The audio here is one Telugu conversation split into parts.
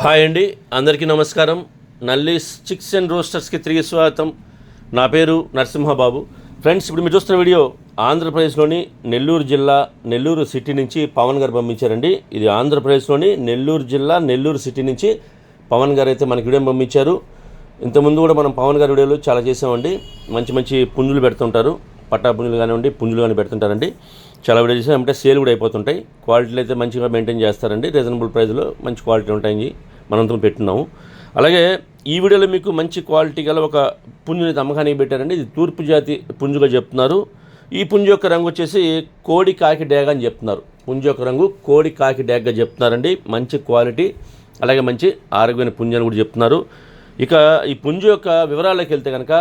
హాయ్ అండి, అందరికీ నమస్కారం. నల్లీస్ చిక్స్ అండ్ రోస్టర్స్కి తిరిగి స్వాగతం. నా పేరు నరసింహబాబు. ఫ్రెండ్స్, ఇప్పుడు మీరు చూస్తున్న వీడియో ఆంధ్రప్రదేశ్లోని నెల్లూరు జిల్లా నెల్లూరు సిటీ నుంచి పవన్ గారు పంపించారండి. ఇది ఆంధ్రప్రదేశ్లోని నెల్లూరు జిల్లా నెల్లూరు సిటీ నుంచి పవన్ గారు అయితే మనకి వీడియో పంపించారు. ఇంతకుముందు కూడా మనం పవన్ గారి వీడియోలు చాలా చేసామండి. మంచి మంచి పుంజులు పెడుతుంటారు, పట్టా పుంజులు కానివ్వండి, పుంజులు కానీ పెడుతుంటారండి. చాలా వీడియో చేసాం. అంటే సేల్ కూడా అయిపోతుంటాయి. క్వాలిటీలు అయితే మంచిగా మెయింటైన్ చేస్తారండి. రీజనబుల్ ప్రైస్లో మంచి క్వాలిటీ ఉంటాయి. మనంతా పెట్టున్నాము. అలాగే ఈ వీడియోలో మీకు మంచి క్వాలిటీ గల ఒక పుంజుని అమ్మకానికి పెట్టారండి. ఇది తూర్పు జాతి పుంజుగా చెప్తున్నారు. ఈ పుంజు యొక్క రంగు వచ్చేసి కోడి కాకి డ్యాగ్ అని చెప్తున్నారు. పుంజు యొక్క రంగు కోడి కాకి డ్యాగ్గా చెప్తున్నారండి. మంచి క్వాలిటీ, అలాగే మంచి ఆరోగ్యమైన పుంజు అని కూడా చెప్తున్నారు. ఇక ఈ పుంజు యొక్క వివరాల్లోకి వెళ్తే కనుక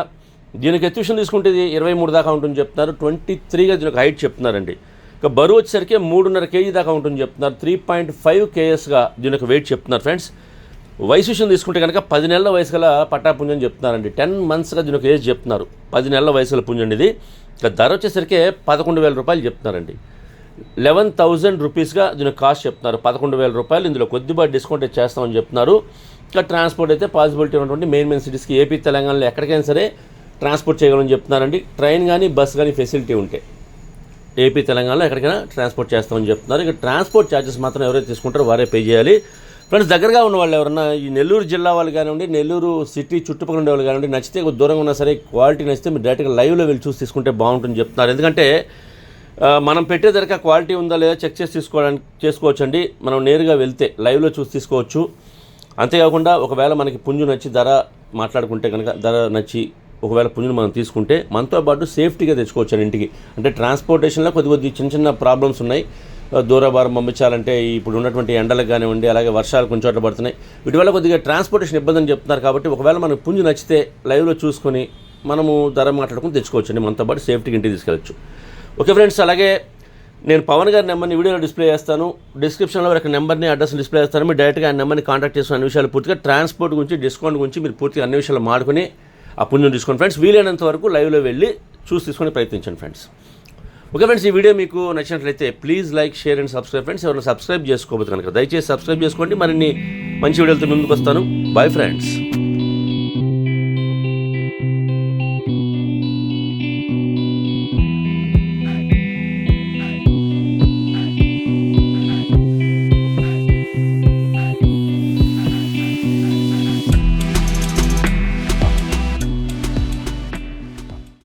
దీనికి ఎత్తుషన్ తీసుకుంటే 23 దాకా ఉంటుంది చెప్తున్నారు. 23గా దీనికి హైట్ చెప్తున్నారండి. ఇక బరువు వచ్చేసరికి 3.5 kg దాకా ఉంటుంది చెప్తున్నారు. 3.5 kgsగా దీనికి వెయిట్ చెప్తున్నారు. ఫ్రెండ్స్, వయసు విషయం తీసుకుంటే కనుక 10 నెలల వయసు గల పట్టా పుంజని చెప్తున్నారండి. 10 monthsగా దీనికి ఏజ్ చెప్తున్నారు. 10 నెలల వయసు గల పుంజండి ఇది. ఇక ధర వచ్చేసరికి 11,000 రూపాయలు చెప్తున్నారండి. 11,000 రూపీస్గా దీనికి కాస్ట్ చెప్తున్నారు. 11,000 రూపాయలు. ఇందులో కొద్దిపాటి డిస్కౌంట్ చేస్తామని చెప్తున్నారు. ఇక ట్రాన్స్పోర్ట్ అయితే పాసిబిలిటీ ఉన్నటువంటి మెయిన్ సిటీస్కి ఏపీ తెలంగాణలో ఎక్కడికైనా సరే ట్రాన్స్పోర్ట్ చేయగలని చెప్తున్నారండి. ట్రైన్ కానీ బస్ కానీ ఫెసిలిటీ ఉంటే ఏపీ తెలంగాణలో ఎక్కడికైనా ట్రాన్స్పోర్ట్ చేస్తామని చెప్తున్నారు. ఇక ట్రాన్స్పోర్ట్ ఛార్జెస్ మాత్రం ఎవరైతే తీసుకుంటారో వారే పే చేయాలి. ఫ్రెండ్స్, దగ్గరగా ఉన్న వాళ్ళు ఎవరన్నా ఈ నెల్లూరు జిల్లా వాళ్ళు కానివ్వండి, నెల్లూరు సిటీ చుట్టుపక్కల ఉండే వాళ్ళు కానివ్వండి, నచ్చితే దూరంగా ఉన్నా సరే క్వాలిటీ నచ్చితే మీరు డైరెక్ట్గా లైవ్లో వెళ్ళి చూసి తీసుకుంటే బాగుంటుంది చెప్తున్నారు. ఎందుకంటే మనం పెట్టే ధరక క్వాలిటీ ఉందా లేదా చెక్ చేసి చేసుకోవచ్చండి. మనం నేరుగా వెళ్తే లైవ్లో చూసి తీసుకోవచ్చు. అంతేకాకుండా ఒకవేళ మనకి పుంజు నచ్చి ధర మాట్లాడుకుంటే కనుక ధర నచ్చి ఒకవేళ పుంజును మనం తీసుకుంటే మనతో పాటు సేఫ్టీగా తెచ్చుకోవచ్చు ఇంటికి. అంటే ట్రాన్స్పోర్టేషన్లో కొద్ది చిన్న ప్రాబ్లమ్స్ ఉన్నాయి. దూరభారం పంపించాలంటే ఇప్పుడు ఉన్నటువంటి ఎండలకు కానివ్వండి, అలాగే వర్షాలు కొంచెం చోట్ల పడుతున్నాయి. వీటి వల్ల కొద్దిగా ట్రాన్స్పోర్టేషన్ ఇబ్బంది అని చెప్తున్నారు. కాబట్టి ఒకవేళ మనకు పుంజు నచ్చితే లైవ్లో చూసుకొని మనము ధర మాట్లాడుకుని తెచ్చుకోవచ్చు అండి. మనతో పాటు సేఫ్టీకి ఇంటికి తీసుకెళ్ళచ్చు. ఓకే ఫ్రెండ్స్, అలాగే నేను పవన్ గారి నెంబర్ని వీడియోలో డిస్ప్లే చేస్తాను. డిస్క్రిప్షన్లో ఒక నెంబర్ని అడ్రస్ డిస్ప్లే చేస్తాను. మీరు డైరెక్ట్గా ఆ నెంబర్ని కాంటాక్ట్ చేసుకుని అన్ని విషయాలు పూర్తిగా ట్రాన్స్పోర్ట్ గురించి, డిస్కౌంట్ గురించి మీరు పూర్తిగా అన్ని విషయాలు మాడుకొని ఆ పుంజుని తీసుకోండి ఫ్రెండ్స్. వీలైనంత వరకు లైవ్లో వెళ్ళి చూసి తీసుకొని ప్రయత్నించండి ఫ్రెండ్స్. ఓకే ఫ్రెండ్స్, ఈ వీడియో మీకు నచ్చినట్లయితే please like, share and subscribe friends. ఎవరైనా సబ్స్క్రైబ్ చేసుకోవచ్చు కనుక దయచేసి సబ్స్క్రైబ్ చేసుకోండి. మరిన్ని మంచి వీడియోలతో ముందుకు వస్తాను. Bye friends.